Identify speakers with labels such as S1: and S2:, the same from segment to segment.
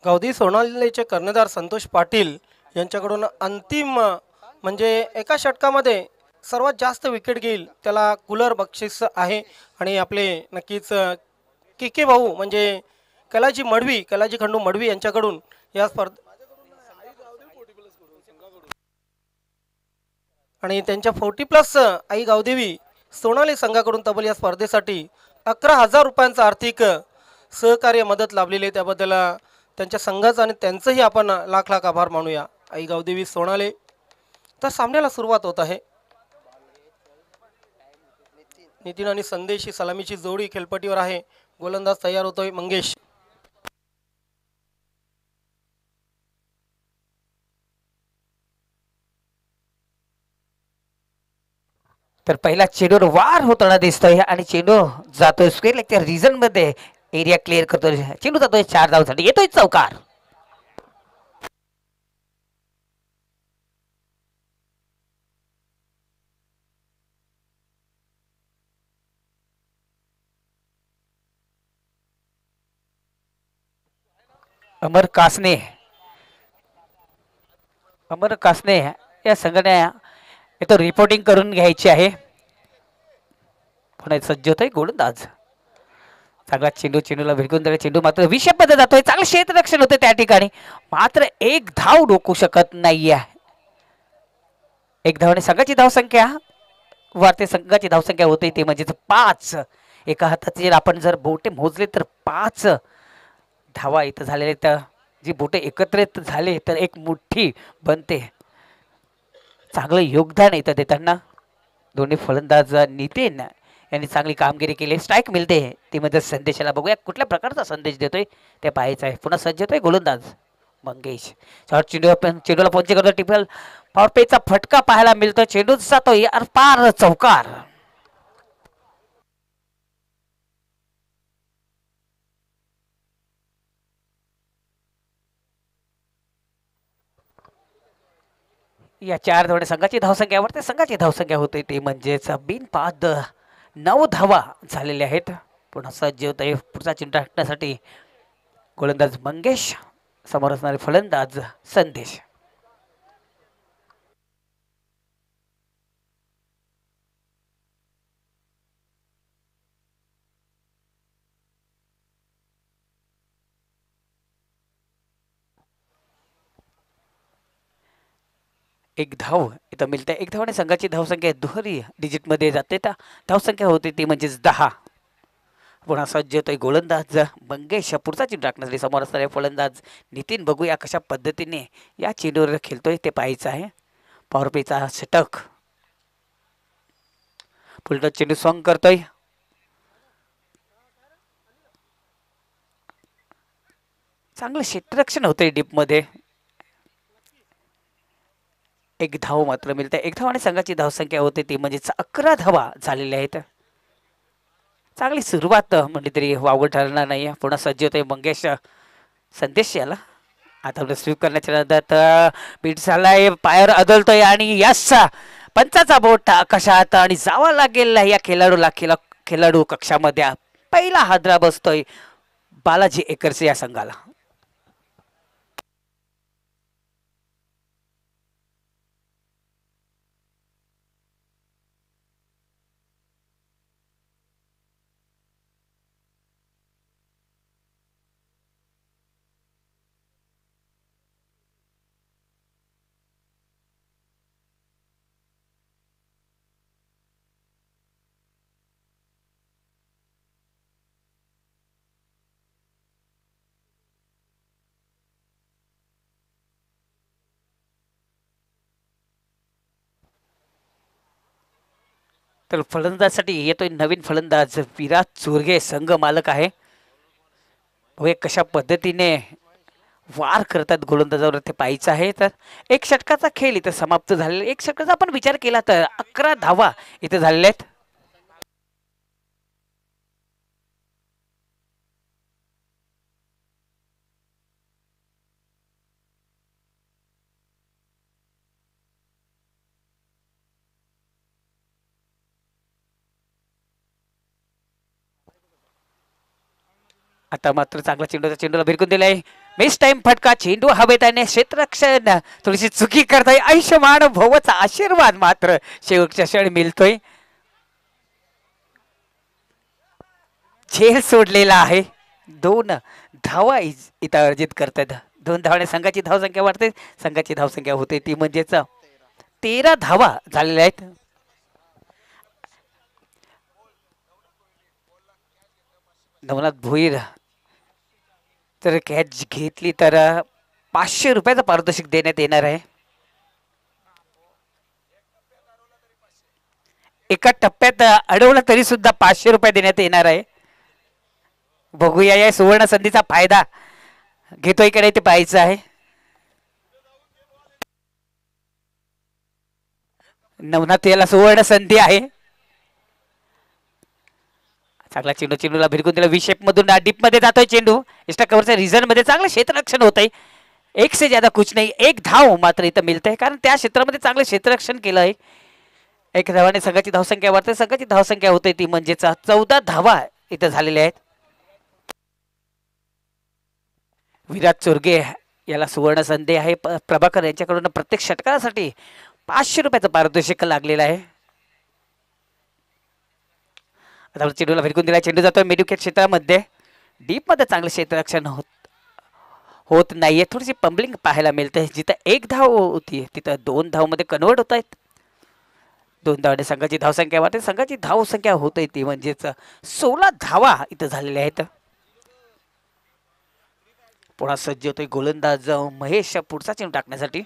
S1: गावदी सोनालीचे कर्णधार संतोष पाटील यांच्याकडून अंतिम म्हणजे एका षटकामध्ये सर्वात जास्त विकेट घेईल त्याला कूलर बक्षीस आहे. आणि आपले नक्कीच के के भाऊ म्हणजे कैलाजी खंडू मडवी यांच्याकडून या स्पर्धा आणि त्यांच्या 40+ आई गावदेवी सोनाली संघाकडून तब्बल या स्पर्धेसाठी 11,000 रुपयांचा आर्थिक सहकार्य मदत लाभलेली आहे. त्याबद्दल त्यांच्या संघाचं आणि त्यांचंही आपण लाख लाख आभार मानूया आई गावदेवी सोनाले. तर सामन्याला सुरुवात होत आहे. नितीन आणि संदेश ही सलामीची जोडी खेळपट्टीवर आहे. गोलंदाज तयार होतोय मंगेश.
S2: तर पहिला चेंडूवर वार होताना दिसतोय आणि चेंडू जातोय स्क्वेअर लेगच्या रिझन मध्ये. एरिया क्लिअर करतोय, चेंडू जातोय 4 धावांसाठी, येतोय चौकार. अमर कासने या संघाने इथं रिपोर्टिंग करून घ्यायची आहे. पुन्हा सज्ज होतोय गोलंदाज. चांगला चेंडूला भिरकून दिला. चेंडू मात्र विषयमध्ये जातोय. चांगलं क्षेत्ररक्षण होते त्या ठिकाणी, मात्र एक धाव रोखू शकत नाहीये. एक धावाने संघाची धावसंख्या वाढते. संघाची धावसंख्या होते ते म्हणजे 5. एका हाताचे आपण जर बोटे मोजले तर 5 धावा इथं झालेले. तर जी बोटे एकत्रित झाले तर एक मुठ्ठी बनते. चांगलं योगदान इथं देताना दोन्ही फलंदाज नितीन यांनी चांगली कामगिरी केली. स्ट्राईक मिळते ती म्हणजे संदेशाला. बघूया कुठल्या प्रकारचा संदेश देतोय ते पाहायचं आहे. पुन्हा सज्ज होतोय गोलंदाज मंगेश. शॉर्ट चेंडूला पोहोच करतो. टिपल पॉवर प्लेचा फटका पाहायला मिळतो. चेंडू जातोय यार पार, चौकार. या 4 धावाने संघाची धावसंख्या वाढते. संघाची धावसंख्या होते ते म्हणजेच बिनपाद 9 धावा झालेल्या आहेत. पुन्हा सज्ज होत आहे पुढचा चेंडू टाकण्यासाठी गोलंदाज मंगेश, समोर असणारे फलंदाज संदेश. एक धाव इथं मिळते. एक धावाने संघाची धावसंख्या दुहेरी डिजिटमध्ये जाते. तर धावसंख्या होते ती म्हणजेच 10. पुन्हा सज्ज होतोय गोलंदाज मंगेश, पुढचा चेंडू टाकण्यासाठी समोर असणारे फलंदाज नितीन. बघूया कशा पद्धतीने या चेंडूवर खेळतोय ते पाहायचं आहे. पॉवर प्लेचा षटक. पुढचा चेंडू सॉंग करतोय. चांगलं क्षेत्ररक्षण होतंय डीपमध्ये. एक धाव मात्र मिळते. एक धाव आणि संघाची धावसंख्या होते ती म्हणजेच 11 धावा झालेल्या आहेत. चांगली सुरुवात म्हणजे तरी वावग ठरणार नाही. पुन्हा सज्ज होते मंगेश. संदेश याला आता स्वीप करण्याच्या नंतर बीट झालाय, पायावर अदलतोय आणि यस, पंचाचा बोट आकाशात आणि जावा लागेल या खेळाडू कक्षामध्ये. पहिला हादरा बसतोय बालाजी एकरचे या संघाला. तर फलंदाजसाठी येतोय नवीन फलंदाज विराट चोरगे, संघ मालक आहे. व कशा पद्धतीने वार करतात गोलंदाजावर ते पाहायचं आहे. तर एक षटकाचा खेळ इथं समाप्त झालेला. एक षटकाचा आपण विचार केला तर 11 धावा इथे झालेल्या आहेत. आता मात्र चांगला चेंडूला भिरकून दिलाय. मिस टाइम फटका, चेंडू हवेत आणि क्षेत्ररक्षण थोडीशी चुकी करताय. आयुष्यमान भवचा आशीर्वाद मात्र शेवटच्या क्षणी मिळतोय. झेल सोडलेला आहे. 2 धावा इथं अर्जित करतात. 2 धावाने संघाची धावसंख्या वाढते. संघाची धावसंख्या होते ती म्हणजेच 13 धावा झालेल्या आहेत. नवनाथ भोईर तर कॅच घेतली तर 500 रुपयाचं पारितोषिक देण्यात येणार आहे. एका टप्प्यात अडवलं तरी सुद्धा 500 रुपये देण्यात येणार आहे. बघूया या सुवर्ण संधीचा फायदा घेतोय की नाही ते पाहायचं आहे. नवनाथ याला सुवर्ण संधी आहे. चांगला चेंडू, चेंडूला भिरकून दिला. व्ही शेप मधून डीप मध्ये जातोय चेंडू. एक्स्ट्रा कव्हरच्या रिझन मध्ये चांगलं क्षेत्ररक्षण होतंय. एक से ज्यादा कुछ नाही. एक धाव मात्र इथं मिळतंय कारण त्या क्षेत्रामध्ये चांगलं क्षेत्ररक्षण केलं आहे. एक धावाने संघाची धावसंख्या वाढते. संघाची धावसंख्या होते ती म्हणजेच 14 धावा इथं झालेल्या आहेत. विराट चोरगे याला सुवर्ण संधी आहे. प्रभाकर यांच्याकडून प्रत्येक षटकासाठी 500 रुपयाचं पारितोषिक लागलेलं आहे. आता चेंडूला भिरकून दिला. चेंडू जातोय मिडविकेट क्षेत्रामध्ये. डीप मध्ये चांगलं क्षेत्ररक्षण होत नाहीये. थोडीशी पंबलिंग पाहायला मिळते. जिथं एक धाव होती तिथं 2 धाव मध्ये कन्वर्ट होत आहेत. 2 धावाने संघाची धावसंख्या वाढते. संघाची धावसंख्या होते ती म्हणजेच 16 धावा इथं झालेल्या आहेत. पुन्हा सज्ज होतोय गोलंदाज महेश पुढचा चेंडू टाकण्यासाठी.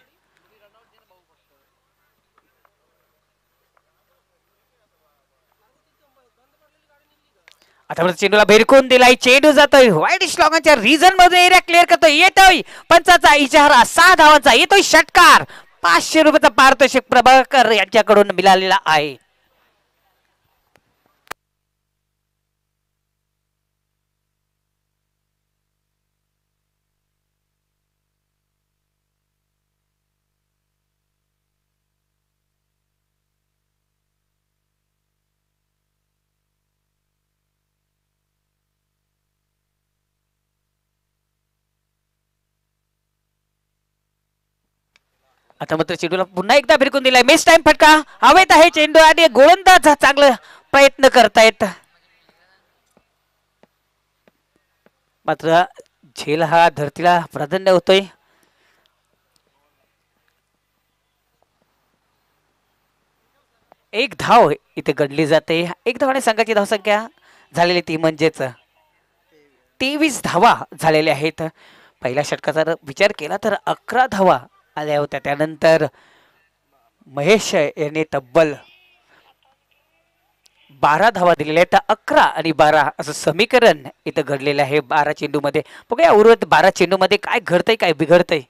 S2: आता चेंडूला भिरकून दिलाय. चेंडू जातोय वाईट श्लॉगांच्या रिझन मध्ये. एरिया क्लिअर करतोय. येतोय पंचाचा इशारा. 6 धावांचा येतोय षटकार. 500 रुपयाचा पारितोषिक प्रभाकर यांच्याकडून मिळालेला आहे. आता मात्र चेंडूला पुन्हा एकदा भिरकून दिलाय. मिस टाइम फटका हवेत आहे चेंडू आणि गोलंदाज चांगलं प्रयत्न करतायत. मात्र झेल हा धरतीला प्राधान्य होतोय. एक धाव इथे गणली जाते. एक धावाने संघाची धावसंख्या झालेली ती म्हणजेच 23 धावा झालेल्या आहेत. पहिल्या षटकाचा जर विचार केला तर 11 धावा आल्या होत्या. त्यानंतर महेश यांनी तब्बल 12 धावा दिलेल्या आहेत. 11 आणि 12 असं समीकरण इथं घडलेलं आहे 12 चेंडू मध्ये. बघूया उर्वरित 12 चेंडू मध्ये काय घडतंय काय बिघडतंय.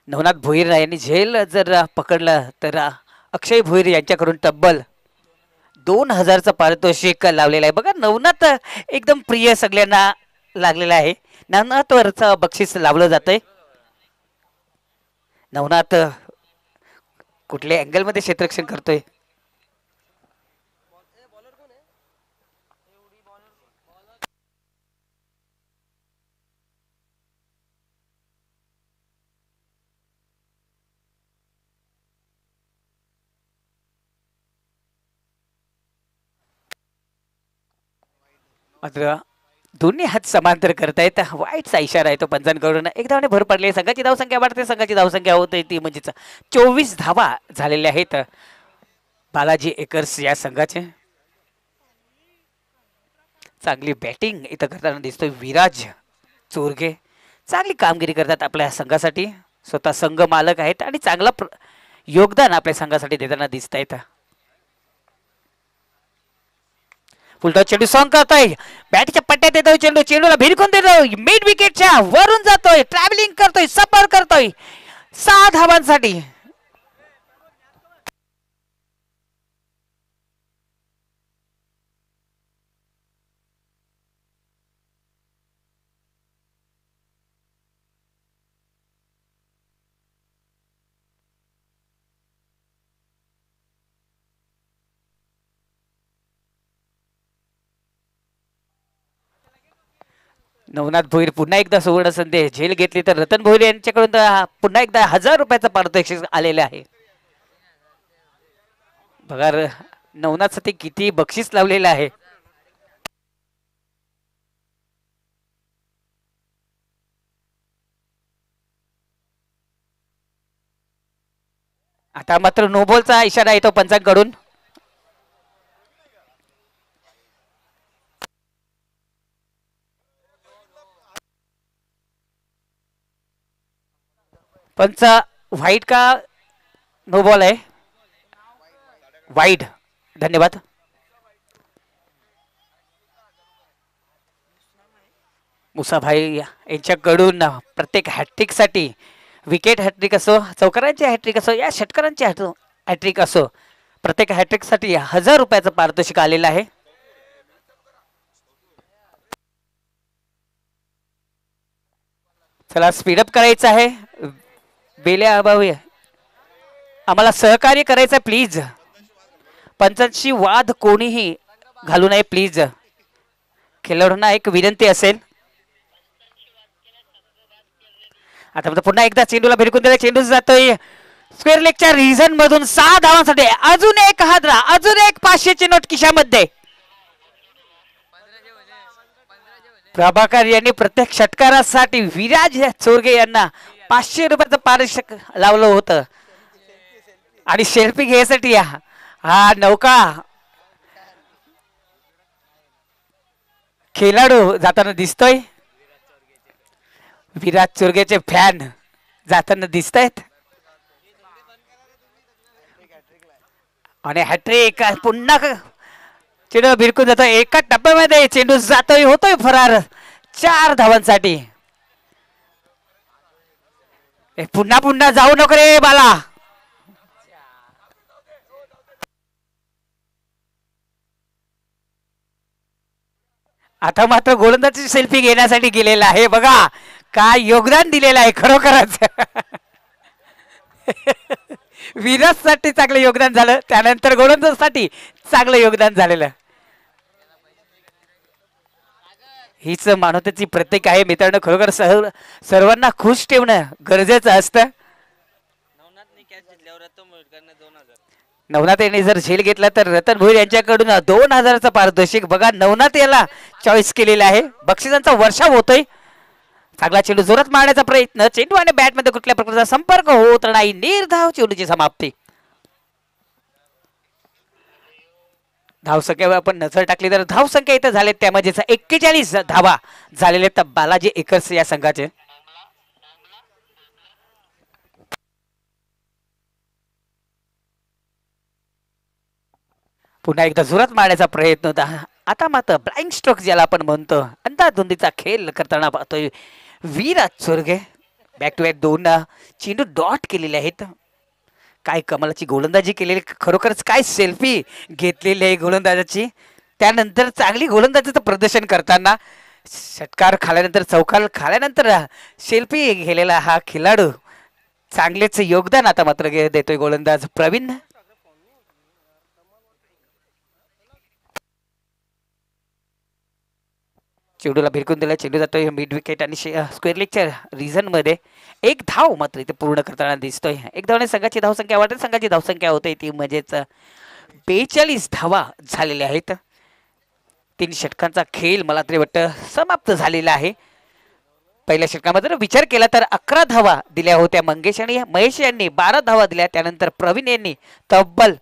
S2: नवनाथ भोईर यांनी झेल जर पकडलं तर अक्षय भोईर यांच्याकडून तब्बल 2000चं पारितोषिक लावलेलं आहे. बघा नवनाथ एकदम प्रिय सगळ्यांना लागलेला आहे. नवनाथवरचं बक्षीस लावलं जातंय. नवनाथ कुठल्या अँगल मध्ये क्षेत्ररक्षण करतोय. मात्र दोन्ही हात समांतर करतायत. वाईटचा इशारा आहे तो पंचांकडून. एक धावाने भर पडली. संघाची धावसंख्या वाढते. संघाची धावसंख्या होते ती म्हणजेच 24 धावा झालेल्या आहेत बालाजी एकर्स या संघाचे. चांगली बॅटिंग इथं करताना दिसतोय विराज चोरगे. चांगली कामगिरी करतात आपल्या संघासाठी. स्वतः संघ मालक आहेत आणि चांगलं योगदान आपल्या संघासाठी देताना दिसत आहेत. फुलटॉस चेंडू सॉंग करतोय. बॅटच्या पट्ट्यात येतोय चेंडू. चेंडूला भिरकून देतोय. मिड विकेटच्या वरून जातोय. ट्रॅव्हलिंग करतोय. सफर करतोय 6 धावांसाठी. नवनाथ भोईर पुन्हा एकदा सुवर्ण संधी झेल घेतली तर रतन भोईर यांच्याकडून पुन्हा एकदा 1000 रुपयाचं पारितोषिक आलेलं आहे. बघा नवनाथसाठी किती बक्षीस लावलेलं आहे. आता मात्र नो बॉलचा इशारा येतो पंचांकडून. पंच व्हाईट का नो बॉल आहे? वाईड. धन्यवाद. मुसाभाई यांच्याकडून प्रत्येक हॅट्रिक साठी विकेट हॅट्रिक असो, चौकारांची हॅट्रिक असो या षटकारांची हॅट्रिक असो, प्रत्येक हॅट्रिक साठी 1000 रुपयाचं पारितोषिक आलेलं आहे. चला स्पीडअप करायचं आहे. बेल्या अभावी आम्हाला सहकार्य करायचं आहे प्लीज. पंचांशी वाद कोणीही घालू नये प्लीज. खेळाडूंना एक विनंती असेल. आता पुन्हा एकदा चेंडूला भिरकून दिला. चेंडू जातोय स्क्वेअर लेगच्या रिझन मधून 6 धावांसाठी. अजून एक हादरा, अजून एक 500ची नोट खिशामध्ये. प्रभाकर यांनी प्रत्येक षटकारासाठी विराज चोरगे यांना 500 रुपयाचं पारितोषिक लावलं होतं आणि सेल्फी घ्यायसाठी हा नौका खेळाडू जाताना दिसतोय. विराज चोरगेचे फॅन जाताना दिसत आहेत आणि हॅट्रिक पुन्हा चेंडू भिरकून जातो. एका टप्प्यामध्ये चेंडू जातोय, होतोय फरार 4 धावांसाठी. पुन्हा पुन्हा जाऊ नको रे बाला. आता मात्र गोलंदाजी सेल्फी घेण्यासाठी गेलेला आहे. बघा काय योगदान दिलेलं आहे खरोखरच. विराजसाठी चांगलं योगदान झालं, त्यानंतर गोलंदाजसाठी चांगलं योगदान झालेलं. हीच मानवतेची प्रत्येक आहे मित्रांनो. खरोखर सर्वांना खुश ठेवणं गरजेचं असतं. नवनाथ यांनी जर झेल घेतला तर रतन भोईर यांच्याकडून 2000चं पारितोषिक. बघा नवनाथ याला चॉईस केलेला आहे. बक्षिसांचा वर्षाव होतोय. चांगला चेंडू जोरात मारण्याचा प्रयत्न. चेंडू आणि बॅट मध्ये कुठल्या प्रकारचा संपर्क होत नाही. निर्धाव चेंडूची समाप्ती. धावसंख्येवर आपण नजर टाकली तर धावसंख्या इथं झाले त्यामध्ये 41 धावा झालेले तर बालाजी एकर्स या संघाचे. पुन्हा एकदा जोरात मारण्याचा प्रयत्न होता. आता मात्र ब्लाइंड स्ट्रोक ज्याला आपण म्हणतो, अंधाधुंदीचा खेळ करताना पाहतोय Viraj Chorge. Back to back 2 चेंडू डॉट केलेले आहेत. काय कमालाची गोलंदाजी केलेली. खरोखरच काय सेल्फी घेतलेली आहे गोलंदाजाची. त्यानंतर चांगली गोलंदाजीचं प्रदर्शन करताना षटकार खाल्यानंतर चौकार खाल्यानंतर सेल्फी घेलेला हा खेळाडू चांगलेच योगदान आता मात्र देतोय गोलंदाज प्रवीण. चेंडूला भिरकून दिला. चेंडू जातोय मिड विकेट आणि स्क्वेअर लेगच्या रिझन मध्ये. 1 धाव मात्र इथे पूर्ण करताना दिसतोय. 1 धावाने संघाची धावसंख्या वाढत. संघाची धावसंख्या होते ती म्हणजेच 42 धावा झालेल्या आहेत. 3 षटकांचा खेळ मला तरी वाटतं समाप्त झालेला आहे. पहिल्या षटकामध्ये जर विचार केला तर 11 धावा दिल्या होत्या मंगेश आणि महेश यांनी 12 धावा दिल्या. त्यानंतर प्रवीण यांनी तब्बल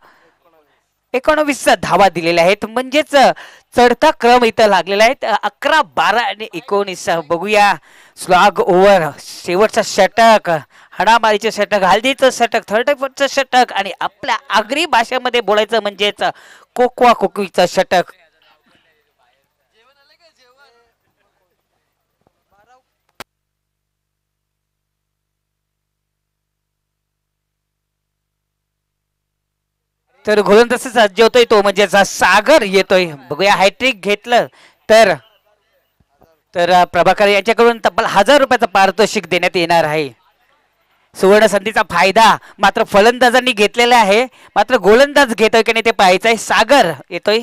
S2: 19 धावा दिलेल्या आहेत. म्हणजेच चढता क्रम इथं लागलेला आहे. 11, 12 आणि 19. बघूया स्लॉग ओव्हर, शेवटचा षटक, हणामारीचं षटक, हल्दीचं षटक, थर्ड षटक आणि आपल्या आगरी भाषेमध्ये बोलायचं म्हणजेच कोकवा कोकवीचं षटक. तर गोलंदाज सज्ज होतोय तो म्हणजे सागर येतोय. बघूया हॅट्रिक घेतलं तर प्रभाकर यांच्याकडून तब्बल 1000 रुपयाचं पारितोषिक देण्यात येणार आहे. सुवर्ण संधीचा फायदा मात्र फलंदाजांनी घेतलेला आहे. मात्र गोलंदाज घेतोय की नाही ते पाहायचं आहे. सागर येतोय,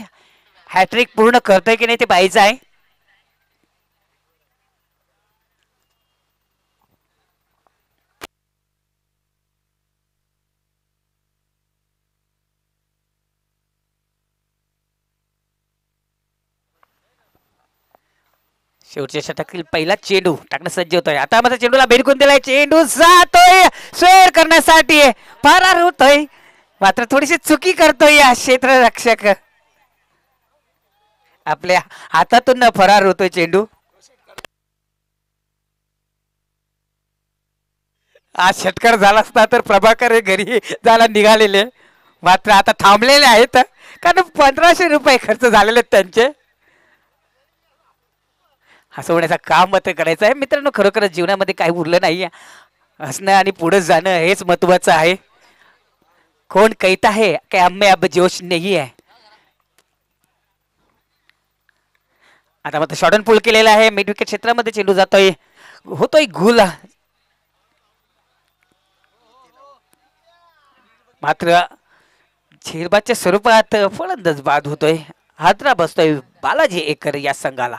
S2: हॅट्रिक पूर्ण करतोय की नाही ते पाहायचं आहे. शेवटच्या षटकातील पहिला चेंडू टाकणं सज्ज होतोय. आता मात्र चेंडूला भिरकून दिलाय. चेंडू जातोय स्वेर करण्यासाठी फरार होतोय. मात्र थोडीशी चुकी करतोय या क्षेत्ररक्षक. आपल्या हातातून फरार होतोय चेंडू. आज षटकार झाला असता तर प्रभाकर हे घरी जायला निघालेले. मात्र आता थांबलेले आहेत कारण 1500 रुपये खर्च झालेले आहेत त्यांचे. हसवण्याचं काम मात्र करायचं आहे मित्रांनो. खरोखरच जीवनामध्ये काही उरलं नाही. हसणं आणि पुढे जाणं हेच महत्वाचं आहे. कोण कहता है कि हमें अब जोश नहीं है. आता मात्र शॉर्ट पूल केलेला आहे. मिड विकेट क्षेत्रामध्ये चेंडू जातोय. होतोय गुल. मात्र झेलबादच्या स्वरूपात फलंदाज बाद होतोय. हादरा बसतोय बालाजी एकर या संघाला.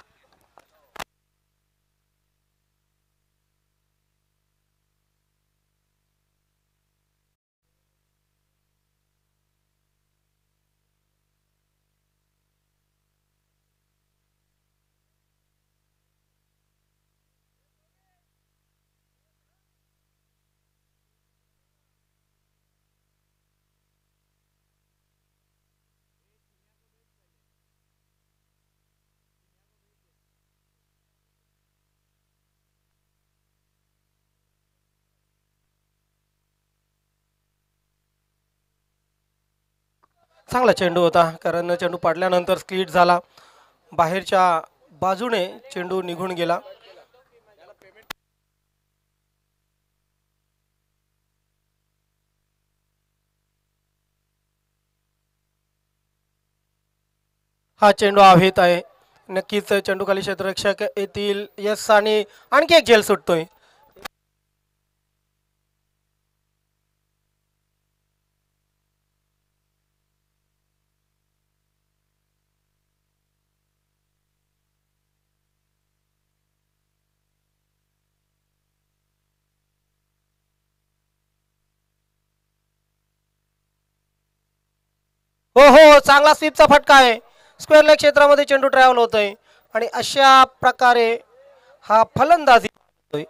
S1: चांगला चेंडू होता कारण चेंडू पडल्यानंतर स्क्लीट झाला. बाहेरच्या बाजूने चेंडू निघून गेला. हा चेंडू हवेत आहे. नक्कीच चेंडूखाली क्षेत्ररक्षक येतील. यस आणि आणखी एक झेल सुटतोय. हो हो चांगला स्वीपचा फटका आहे. स्क्वेअर लेग क्षेत्रामध्ये चेंडू ट्रॅव्हल होतोय आणि अशा प्रकारे हा फलंदाजी होतोय.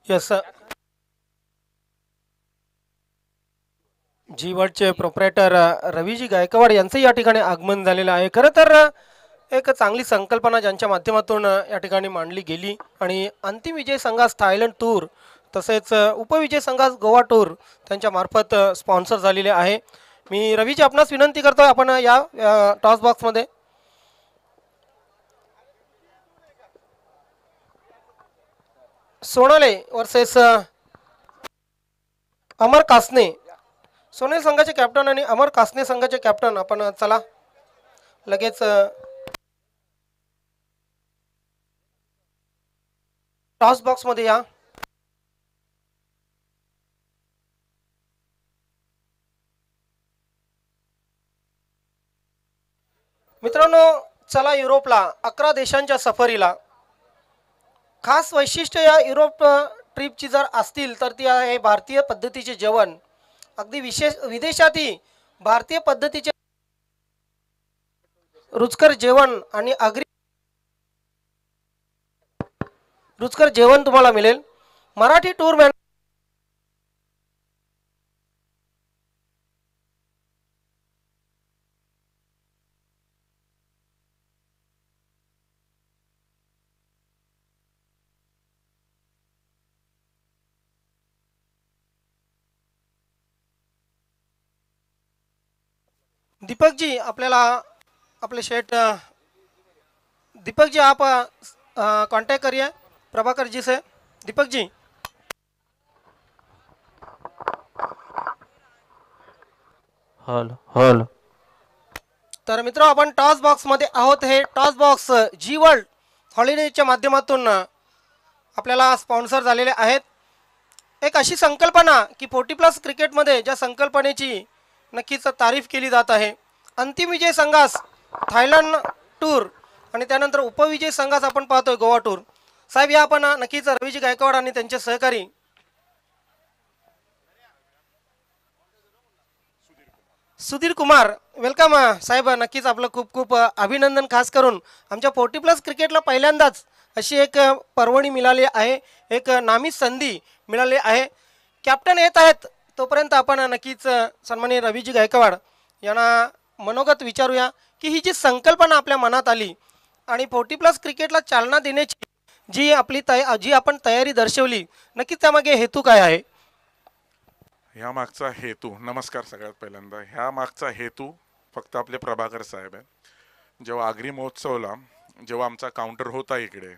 S1: यस जीवडचे प्रोप्रायटर रवीजी गायकवाड यांचं या ठिकाणी आगमन झालेलं आहे. खरं तर एक चांगली संकल्पना ज्यांच्या माध्यमातून या ठिकाणी मांडली गेली आणि अंतिम विजय संघास थायलंड टूर तसेच उपविजय संघास गोवा टूर त्यांच्या मार्फत स्पॉन्सर झालेले आहे. मी रवीजी आपणास विनंती करतोय आपण या टॉस बॉक्समध्ये. सोनाले वर्सेस अमर कासने. सोनेल संघाचे कॅप्टन आणि अमर कासने संघाचे कॅप्टन. आपण चला लगेच टॉस बॉक्स मध्ये या. मित्रांनो चला युरोपला 11 देशांच्या सफरीला. खास वैशिष्ट्य या युरोप ट्रिपची जर असतील तर ती आहे भारतीय पद्धतीचे जेवण. अगदी विशेष विदेशातही भारतीय पद्धतीचे रुचकर जेवण आणि रुचकर जेवण तुम्हाला मिळेल. मराठी टूर दीपकजी आपल्याला आपले शेठ दीपक जी आप कांटेक्ट करिए प्रभाकर जी से। Deepak ji
S3: hello hello.
S1: तर मित्र आपण टॉस बॉक्समध्ये आहोत. हे टॉस बॉक्स जी वर्ल्ड हॉलिडेच्या माध्यमातून आपल्याला स्पॉन्सर झालेले आहेत. एक अशी संकल्पना की 40+ क्रिकेटमध्ये ज्या संकल्पनेची नक्कीच तारीफ केली जात आहे. अंतिम विजय संघास थायलंड टूर आणि त्यानंतर उपविजय संघास आपण पाहतोय गोवा टूर. साहेब या आपण नक्कीच रवीजी गायकवाड आणि त्यांचे सहकारी सुधीर कुमार वेलकम साहेब. नक्कीच आपलं खूप खूप अभिनंदन. खास करून आमच्या 40+ क्रिकेटला पहिल्यांदाच अशी एक पर्वणी मिळाली आहे, एक नामी संधी मिळाली आहे. कॅप्टन येत आहेत तोपर्यंत आपण नक्कीच सन्माननीय रवीजी गायकवाड यांना मनोगत विचारूया की ही जी संकल्पना आपल्या मनात आली आणि 40+ क्रिकेटला चालना देण्याची जी जी आपण तयारी दर्शवली, नक्कीच त्यामागे हेतू काय आहे?
S4: ह्या मागचा हेतू, नमस्कार सगळ्यात पहिल्यांदा, ह्या मागचा हेतू फक्त आपले प्रभाकर साहेब आहे. जेव्हा आगरी महोत्सवला जेव्हा आमचा काउंटर होता इकडे,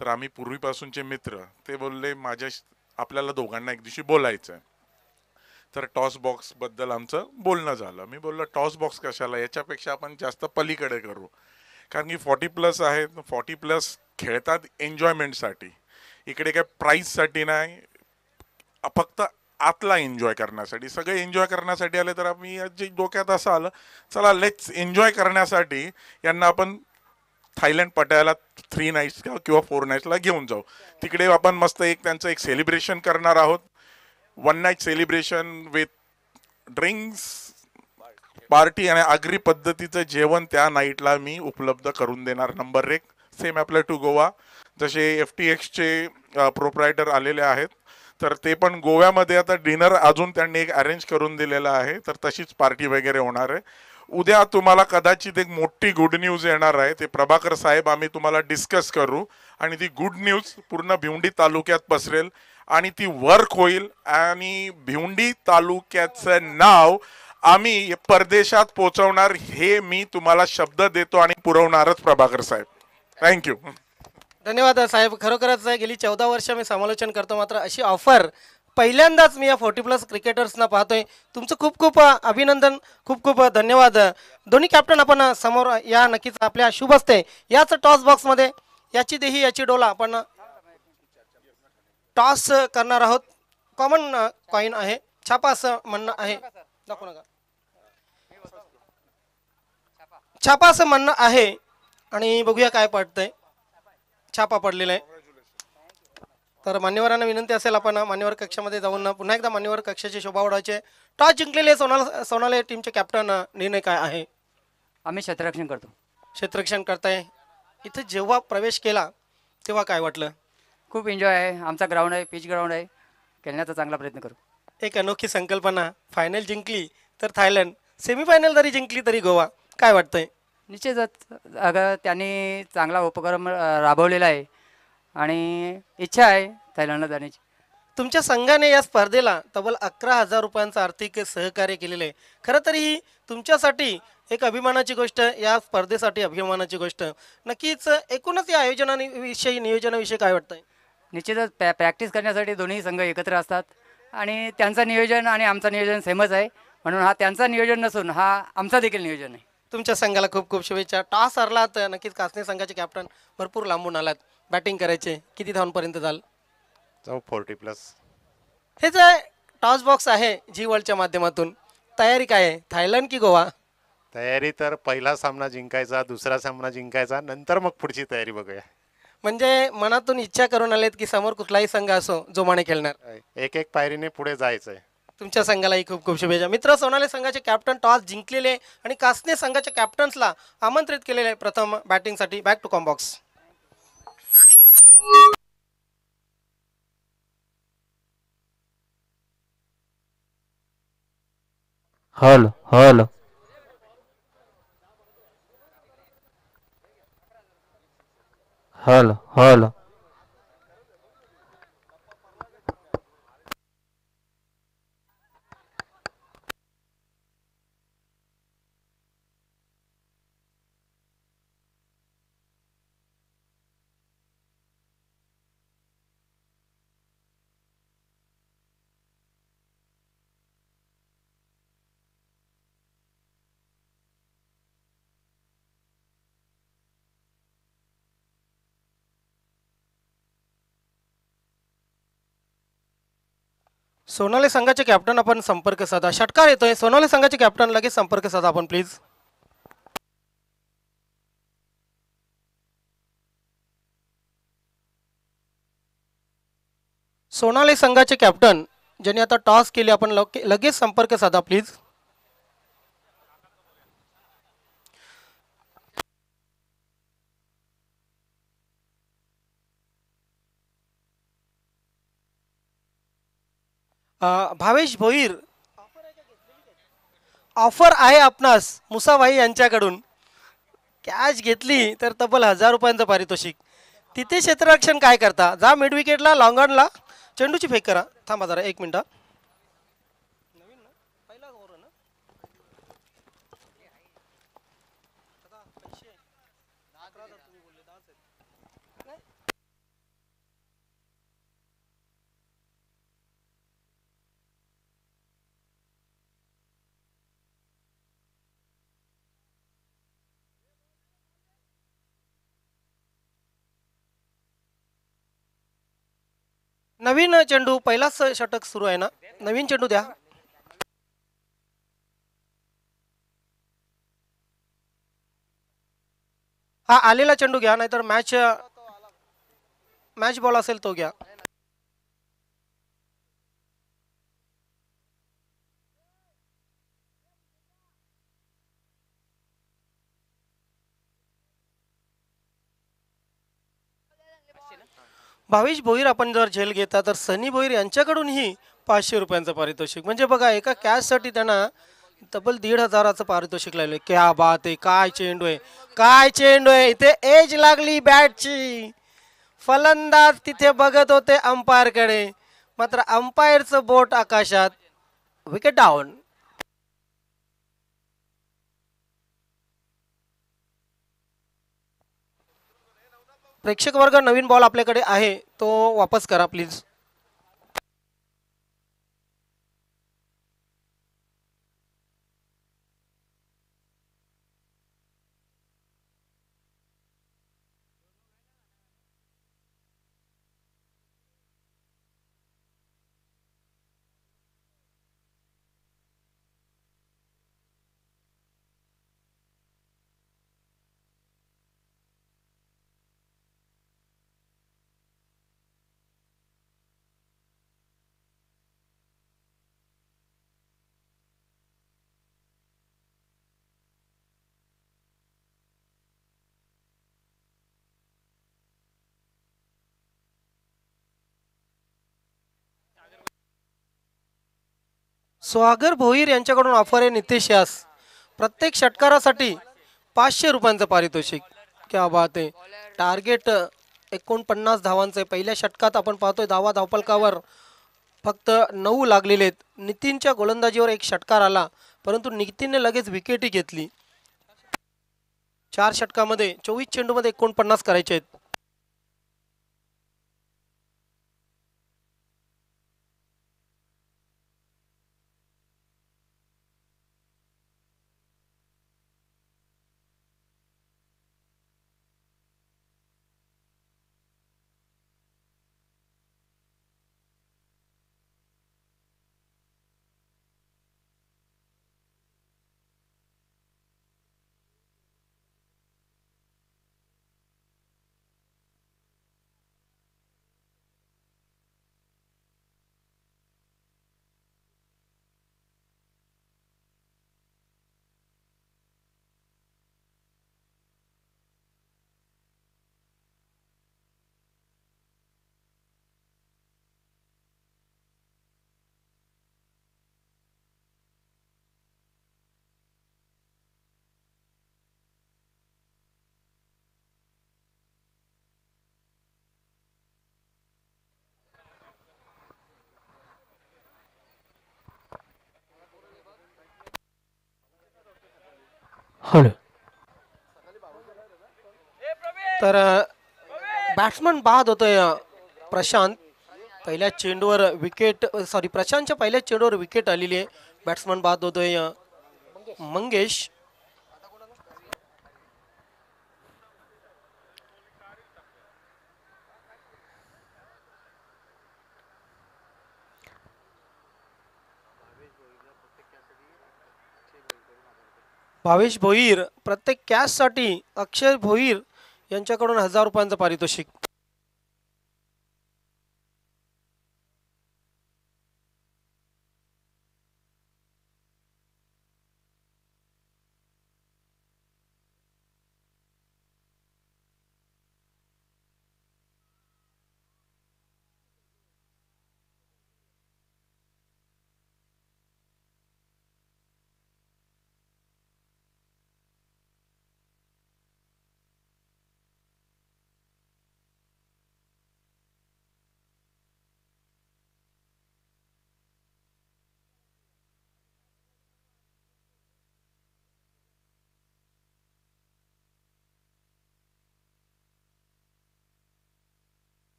S4: तर आम्ही पूर्वीपासूनचे मित्र ते बोलले आपल्याला दोघांना एक दिवशी बोलायचं आहे. तर टॉस बॉक्सबद्दल आमचं बोलणं झालं. मी बोललो टॉस बॉक्स कशाला, याच्यापेक्षा आपण जास्त पलीकडे करू. कारण की 40+ आहेत, 40+ खेळतात एन्जॉयमेंटसाठी, इकडे काय प्राईजसाठी नाही, फक्त आतला एन्जॉय करण्यासाठी. सगळे एन्जॉय करण्यासाठी आले तर आम्ही जे डोक्यात असं आलं, चला लेट्स एन्जॉय करण्यासाठी यांना आपण थायलंड पटायला 3 नाईट्स किंवा 4 नाईट्सला घेऊन जाऊ. तिकडे आपण मस्त त्यांचं एक सेलिब्रेशन करणार आहोत. 1 night celebration with drinks party आणि आगरी पद्धतीचं जेवण त्या नाईटला मी उपलब्ध करून देणार. Number 1 same apply to Goa. जसे FTXचे प्रोप्रायटर आलेले आहेत, तर ते पण गोव्यामध्ये आता डिनर अजून त्यांनी एक अरेंज करून दिलेला आहे, तर तशीच पार्टी वगैरे होणार आहे. उद्या तुम्हाला कदाचित एक मोठी गुड न्यूज येणार आहे, ते प्रभाकर साहेब आम्ही तुम्हाला डिस्कस करू आणि ती गुड न्यूज पूर्ण भिवंडी तालुक्यात पसरेल आणि ती वर्क होईल आणि भिवंडी तालुक्याचं नाव आम्ही परदेशात पोहोचवणार, हे मी तुम्हाला शब्द देतो आणि पुरवणारच प्रभाकर साहेब. थँक्यू.
S1: धन्यवाद साहेब. खरोखरच गेली 14 वर्ष मी समालोचन करतो, मात्र अशी ऑफर पहिल्यांदाच मी या 40+ क्रिकेटर्सना पाहतोय. तुमचं खूप खूप अभिनंदन, खूप खूप धन्यवाद. दोन्ही कॅप्टन आपण समोर या. नक्कीच आपल्या शुभ असते याच टॉस बॉक्समध्ये याची देही याची डोला आपण टॉस करणार आहोत. कॉमन कॉईन आहे, छापा असं म्हणणं आहे. दाखवू नका, छापा असं म्हणणं आहे आणि बघूया काय पडतंय. छापा पडलेला आहे. तर मान्यवरांना विनंती असेल आपण मान्यवर कक्षामध्ये जाऊन पुन्हा एकदा मान्यवर कक्षाची शोभा वाढवायची. टॉस जिंकलेले सोनाले टीमचे कॅप्टन निर्णय काय आहे?
S5: आम्ही क्षेत्ररक्षण करतो.
S1: क्षेत्ररक्षण करताय. इथं जेव्हा प्रवेश केला तेव्हा काय वाटलं?
S5: खूप एन्जॉय आहे. आमचा ग्राउंड आहे, पिच ग्राउंड आहे, खेळण्याचा चांगला प्रयत्न करू.
S1: एक अनोखी संकल्पना. फायनल जिंकली तर थायलंड, सेमीफायनल जरी जिंकली तरी गोवा. काय वाटतंय?
S5: निश्चितच अगं त्यांनी चांगला उपक्रम राबवलेला आहे आणि इच्छा आहे थायलंडला जाण्याची.
S1: तुमच्या संघाने या स्पर्धेला तब्बल 11,000 रुपयांचं आर्थिक सहकार्य केलेलं आहे. खरं तर ही तुमच्यासाठी एक अभिमानाची गोष्ट, या स्पर्धेसाठी अभिमानाची गोष्ट. नक्कीच एकूणच या नियोजनाविषयी काय वाटतंय?
S5: निश्चितच प्रॅक्टिस करण्यासाठी दोन्ही संघ एकत्र असतात आणि त्यांचं नियोजन आणि आमचं नियोजन सेमच आहे, म्हणून हा त्यांचा नियोजन नसून हा आमचा देखील नियोजन आहे.
S1: तुमच्या संघाला खूप खूप शुभेच्छा. टॉस हरलात, नक्कीच कासने संघाचे कॅप्टन भरपूर लांबून आलात. बॅटिंग करायचे, किती धावांपर्यंत जाल?
S6: 40+.
S1: हे जे टॉस बॉक्स आहे जी वर्ल्डच्या माध्यमातून, तयारी काय आहे? थायलंड की गोवा?
S6: तयारी तर पहिला सामना जिंकायचा, दुसरा सामना जिंकायचा, नंतर मग पुढची तयारी बघूया.
S1: म्हणजे मनातून इच्छा करून आलेत की समोर कुठलाही संघ असो जो माने खेळणार.
S6: एक एक पायरीने पुढे जायचंय.
S1: तुमच्या संघालाही खूप खूप शुभेच्छा. मित्र, सोनाली संघाचे कॅप्टन टॉस जिंकलेले आणि कासने संघाच्या कॅप्टन्सला आमंत्रित केलेले प्रथम बॅटिंगसाठी. Back to comm box.
S3: Hello hello. Hello hello.
S1: Sonali संघाचे कॅप्टन आपण संपर्क साधा. षटकार येतोय. सोनाली संघाचे कॅप्टन लगेच संपर्क साधा आपण प्लीज. सोनाली संघाचे कॅप्टन ज्यांनी आता टॉस केले आपण लगेच संपर्क साधा प्लीज. भावेश भोईर ऑफर आहे आपणास मुसाभाई यांच्याकडून. कॅच घेतली तर तब्बल 1000 रुपयांचं पारितोषिक. तिथे क्षेत्ररक्षण काय करता, जा मिड विकेटला लॉंग ऑनला चेंडूची फेक करा. थांबा जरा 1 मिनिट. नवीन चेंडू पहिलाच षटक सुरू आहे ना, नवीन चेंडू द्या. हा आलेला चेंडू घ्या, नाहीतर मॅच बॉल असेल तो घ्या. भावेश भोईर आपण जर झेल घेता तर सनी भोईर यांच्याकडूनही 500 रुपयांचं पारितोषिक. म्हणजे बघा एका कॅचसाठी त्यांना तब्बल 1500चं पारितोषिक लागले. क्या बात आहे, काय चेंडू आहे, काय चेंडू आहे. इथे एज लागली बॅटची. फलंदाज तिथे बघत होते अंपायरकडे, मात्र अंपायरचं बोट आकाशात. Wicket down. प्रेक्षक वर्ग नवीन बॉल आपल्याकडे आहे तो वापस करा प्लीज. स्वागर भोईर यांच्याकडून ऑफर आहे नितेश यास. प्रत्येक षटकारासाठी 500 रुपयांचं पारितोषिक. क्या बात आहे. टार्गेट 49 धावांचं आहे. पहिल्या षटकात आपण पाहतोय धावफलकावर फक्त 9 लागलेले आहेत. नितीनच्या गोलंदाजीवर एक षटकार आला, परंतु नितीनने लगेच विकेटही घेतली. 4 षटकामध्ये 24 चेंडूमध्ये 49 करायचे आहेत.
S3: हॅलो.
S1: तर बॅट्समन बाद होतोय प्रशांत. पहिल्या चेंडूवर विकेट, सॉरी प्रशांतच्या पहिल्या चेंडूवर विकेट आलेली आहे. बॅट्समन बाद होतोय मंगेश. भावेश भोईर प्रत्येक कॅचसाठी अक्षय भोईर यांच्याकडून 1000 रुपयांचं पारितोषिक.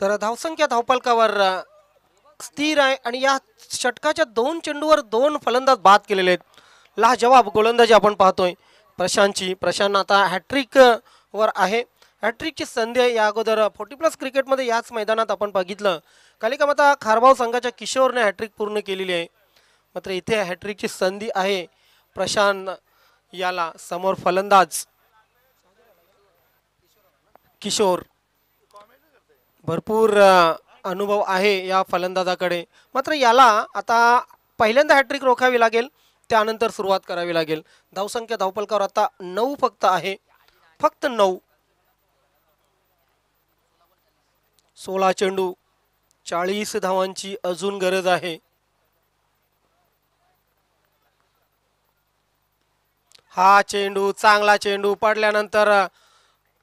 S1: तर धावसंख्या धावपलकावर स्थिर आहे आणि या षटकाच्या 2 चेंडूवर 2 फलंदाज बाद केलेले आहेत. लाजवाब गोलंदाजी आपण पाहतोय प्रशांतची. प्रशांत आता हॅट्रिक वर आहे. हॅट्रिकची संधी आहे. या अगोदर 40+ क्रिकेटमध्ये याच मैदानात आपण बघितलं कालिकामाता खारबाव संघाच्या किशोरने हॅट्रिक पूर्ण केलेली आहे. मात्र इथे हॅट्रिकची संधी आहे प्रशांत याला. समोर फलंदाज किशोर. भरपूर अनुभव आहे या फलंदाजाकडे. मात्र याला आता पहिल्यांदा हॅट्रिक रोखावी लागेल, त्यानंतर सुरुवात करावी लागेल. धावसंख्या धावपलकावर आता 9 फक्त आहे. फक्त 9. 16 चेंडू, 40 धावांची अजून गरज आहे. हा चेंडू चांगला चेंडू पडल्यानंतर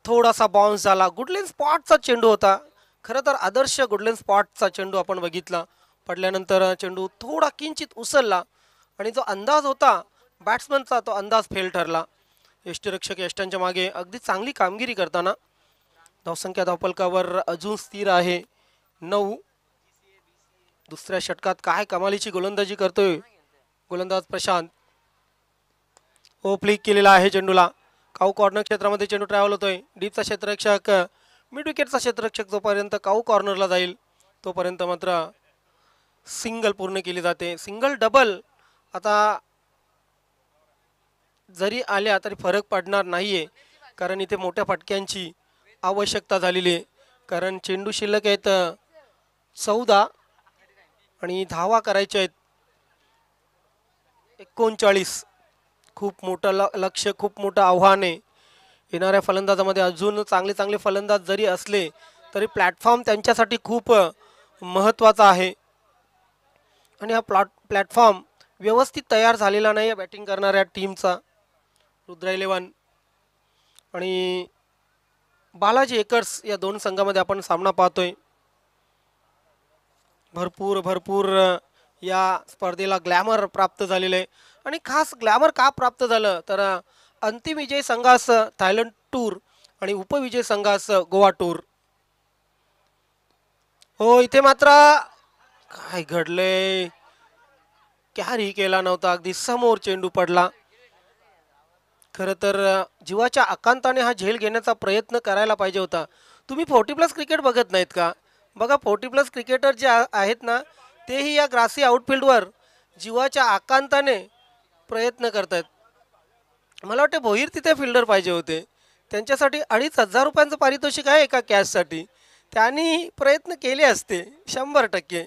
S1: थोडासा बाउन्स झाला. गुडलेन स्पॉटचा चेंडू होता. खरं तर आदर्श गुडलेन स्पॉटचा चेंडू आपण बघितला. पडल्यानंतर चेंडू थोडा किंचित उसळला आणि जो अंदाज होता बॅट्समनचा तो अंदाज फेल ठरला. यष्टीरक्षक यष्टांच्या मागे अगदी चांगली कामगिरी करताना. धावसंख्या धावपलकावर अजून स्थिर आहे 9. दुसऱ्या षटकात काय कमालीची गोलंदाजी करतोय गोलंदाज प्रशांत. फ्लिक केलेला आहे चेंडूला. काऊ कॉर्नर क्षेत्रामध्ये चेंडू ट्रॅव्हल होतोय. डीपचा क्षेत्ररक्षक मिड विकेटचा क्षेत्ररक्षक जोपर्यंत काऊ कॉर्नरला जाईल तोपर्यंत मात्र सिंगल पूर्ण केली जाते. सिंगल डबल आता जरी आल्या तरी फरक पडणार नाहीये, कारण इथे मोठ्या फटक्यांची आवश्यकता झालेली आहे. कारण चेंडू शिल्लक आहेत 14 आणि धावा करायच्या आहेत 39. खूप मोठं लक्ष्य, खूप मोठं आव्हान आहे. येणाऱ्या फलंदाजामध्ये अजून चांगले चांगले फलंदाज जरी असले तरी प्लॅटफॉर्म त्यांच्यासाठी खूप महत्त्वाचा आहे. आणि हा प्लॅटफॉर्म व्यवस्थित तयार झालेला नाही आहे बॅटिंग करणाऱ्या टीमचा. रुद्रा 11 आणि बालाजी एकर्स या 2 संघामध्ये आपण सामना पाहतोय. भरपूर या स्पर्धेला ग्लॅमर प्राप्त झालेलं आहे. आणि खास ग्लॅमर का प्राप्त झालं तर अंतिम विजय संघास थायलंड टूर आणि उपविजय संघास गोवा टूर. हो, इथे मात्र काय घडले, कॅरी केला नव्हता. अगदी समोर चेंडू पडला. खरं तर जीवाच्या आकांताने हा झेल घेण्याचा प्रयत्न करायला पाहिजे होता. तुम्ही 40+ क्रिकेट बघत नाहीत का? बघा 40+ क्रिकेटर जे आहेत ना, तेही या ग्रासी आउटफील्डवर जीवाच्या आकांताने प्रयत्न करतात. मला वाटते भोईर तिथे फिल्डर पाहिजे होते. त्यांच्यासाठी 2500 रुपयांचं पारितोषिक आहे एका कॅचसाठी. त्यांनी प्रयत्न केले असते 100%.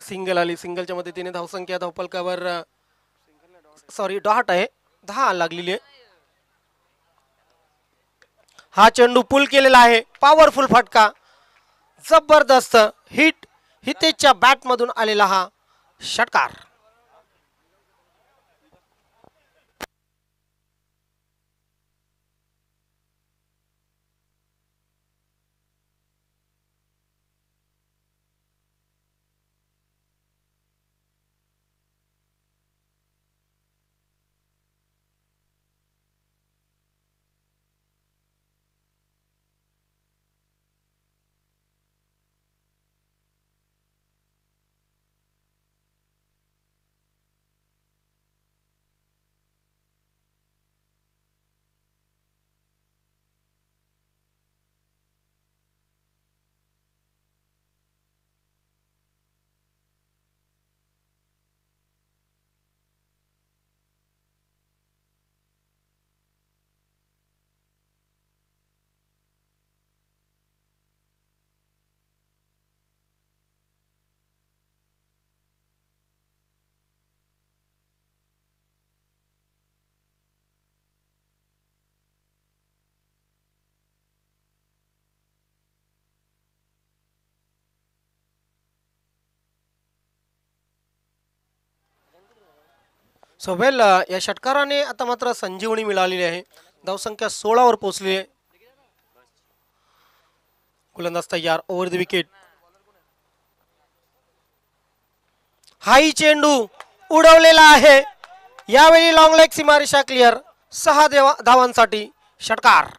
S1: सिंगल आली. सिंगलच्या मदतीने धावसंख्या धावपलकावर डॉट आहे 10 लागलेली आहे. हा चेंडू पुल केलेला आहे. पॉवरफुल फटका, जबरदस्त हिट. हितेशच्या बॅटमधून आलेला हा षटकार. सो वेल या षटकाराने आता मात्र संजीवनी मिळालेली आहे. धावसंख्या 16 वर पोहोचली आहे. गोलंदाज तयार. Over the wicket. हाई चेंडू उडवलेला आहे. यावेळी लॉंग लेग सीमारेषा क्लिअर. 6 धावांसाठी षटकार.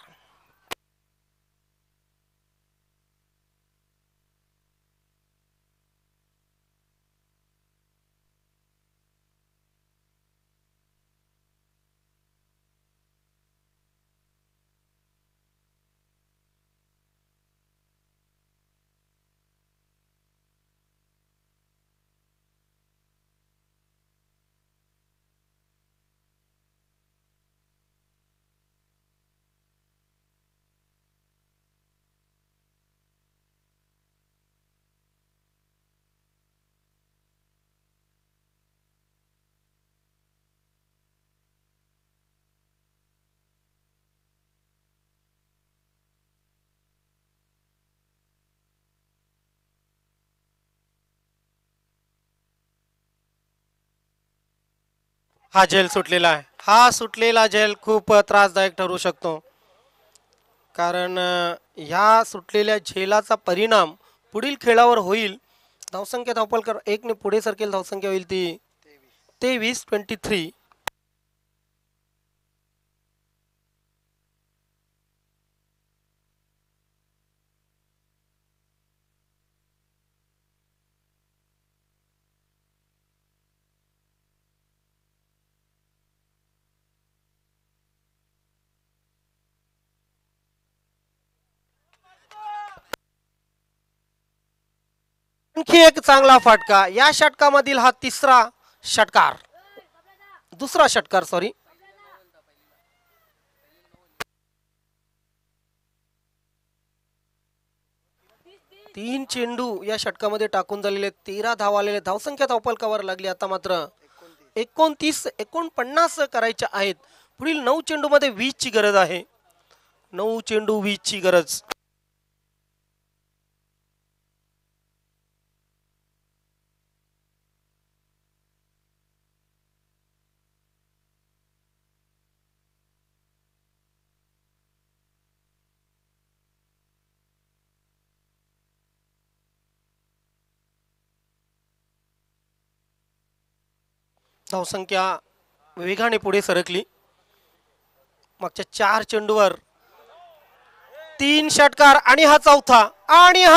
S1: हा झेल सुटलेला आहे. हा सुटलेला झेल खूप त्रासदायक ठरू शकतो, कारण ह्या सुटलेल्या झेलाचा परिणाम पुढील खेळावर होईल. धावसंख्या धावपलकर 1 ने पुढे सरकेल. धावसंख्या होईल ती 23-23. आणखी एक चांगला फटका. या षटकामधील हा दुसरा षटकार सॉरी. तीन चेंडू या षटकामध्ये टाकून झालेले. 13 धावा आलेले. धावसंख्या धावपलकावर लागली. आता मात्र 29-49 करायच्या आहेत. पुढील 9 चेंडू मध्ये 20 ची गरज आहे. 9 चेंडू 20 ची गरज. धावसंख्या वेगाने पुढे सरकली. मागच्या 4 चेंडूवर 3 षटकार आणि हा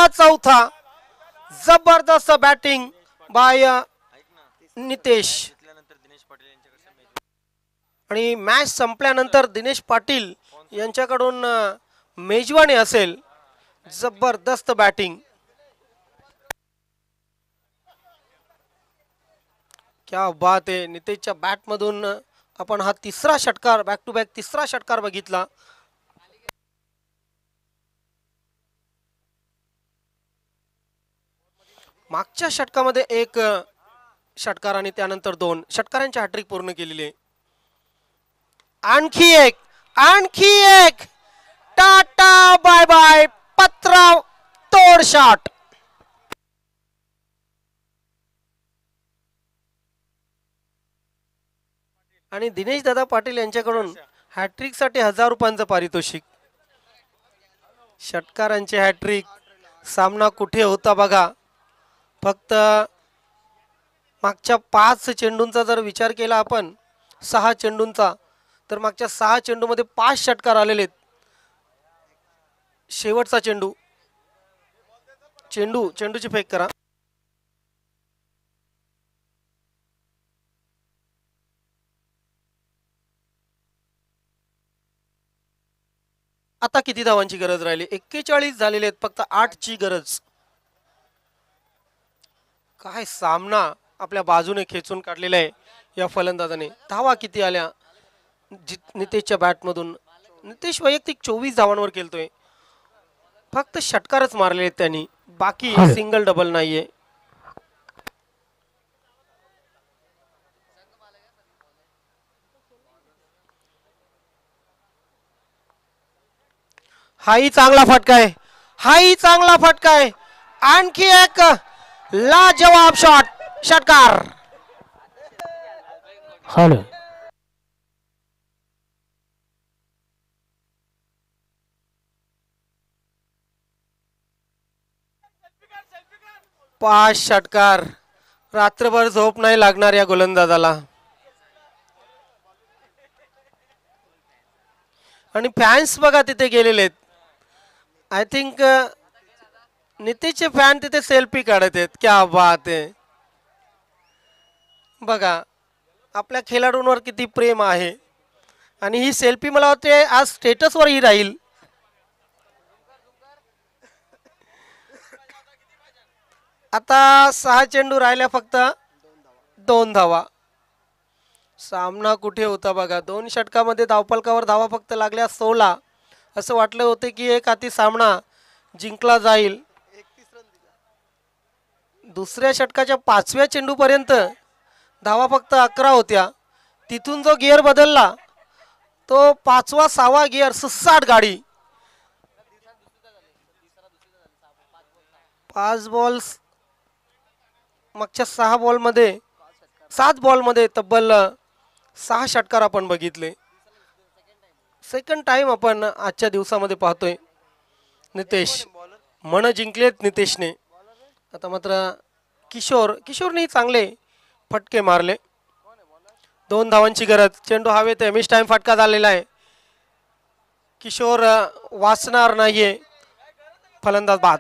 S1: चौथा. जबरदस्त बॅटिंग बाय नितेश. आणि मॅच संपल्यानंतर दिनेश पाटील यांच्याकडून मेजवानी असेल. जबरदस्त बॅटिंग. क्या बात आहे. नितेशच्या बॅट मधून आपण हा तिसरा षटकार, बॅक टू बॅक तिसरा षटकार बघितला. मागच्या षटकामध्ये 1 षटकार आणि त्यानंतर 2 षटकारांची हॅट्रिक पूर्ण केलेली आहे. आणखी एक टाटा बाय बाय. पत्राव तोड शॉट. आणि दिनेश दादा पाटील यांच्याकडून हॅट्रिक साठी 1000 रुपयांचं पारितोषिक. षटकारांची हॅट्रिक. सामना कुठे होता बघा. फक्त मागच्या 5 चेंडूंचा जर विचार केला आपण, 6 चेंडूंचा, तर मागच्या 6 चेंडूमध्ये 5 षटकार आलेले आहेत. शेवटचा चेंडूची फेक करा. आता किती धावांची गरज राहिली? 41 झालेले आहेत. फक्त 8 ची गरज. काय सामना आपल्या बाजूने खेचून काढलेला आहे या फलंदाजाने. धावा किती आल्या नितेशच्या बॅट मधून? नितेश वैयक्तिक 24 धावांवर खेळतोय. फक्त षटकारच मारले आहेत त्यांनी. बाकी सिंगल डबल नाहीये. हाही चांगला फटका आहे. आणखी एक लाजवाब षटकार.
S3: हॅलो
S1: 5 षटकार. रात्रभर झोप नाही लागणार या गोलंदाजाला. आणि फॅन्स बघा तिथे गेलेले आहेत. आय थिंक नितीशचे फॅन तिथे सेल्फी काढत आहेत. क्या बात आहे. बघा आपल्या खेळाडूंवर किती प्रेम आहे. आणि ही सेल्फी मला वाटते आज स्टेटसवर ही राहील. आता 6 चेंडू राहिल्या, फक्त 2 धावा. सामना कुठे होता बघा. 2 षटकामध्ये धावफलकावर धावा फक्त लागल्या 16. असं वाटलं होतं की एक हाती सामना जिंकला जाईल. दुसऱ्या षटकाच्या 5व्या चेंडूपर्यंत धावा फक्त 11 होत्या. तिथून जो गिअर बदलला तो 5वा 6वा गिअर, सुसाट गाडी. 5 बॉल्स मागच्या 6 बॉलमध्ये 7 बॉलमध्ये तब्बल 6 षटकार आपण बघितले. सेकंड टाइम आपण आजच्या दिवसामध्ये पाहतोय. नितेश मन जिंकलेत नितेशने. आता मात्र किशोरने चांगले फटके मारले. 2 धावांची गरज. चेंडू हवेत आहे. मिस टाइम फटका झालेला आहे. किशोर वाचणार नाहीये. फलंदाज बाद.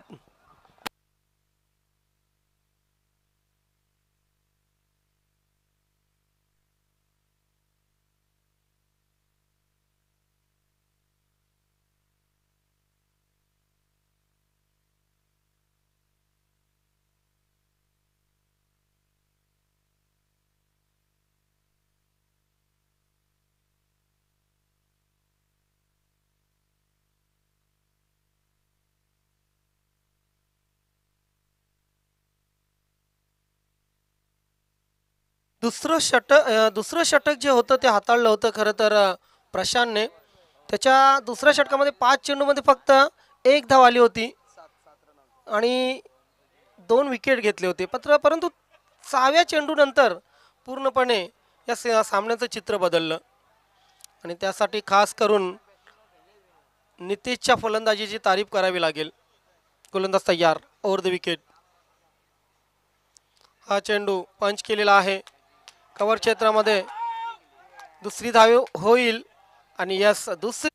S1: दुसरं षटक जे होतं ते हाताळलं होतं खरं तर प्रशांतने. त्याच्या दुसऱ्या षटकामध्ये 5 चेंडूमध्ये फक्त 1 धाव आली होती आणि 2 विकेट घेतले होते. परंतु 6व्या चेंडूनंतर पूर्णपणे या सामन्याचं चित्र बदललं. आणि त्यासाठी खास करून नितीशच्या फलंदाजीची तारीफ करावी लागेल. गोलंदाज तयार, ओव्हर द विकेट. हा चेंडू पंच केलेला आहे. कव्हर क्षेत्रामध्ये दुसरी धाव होईल आणि यस दुसरी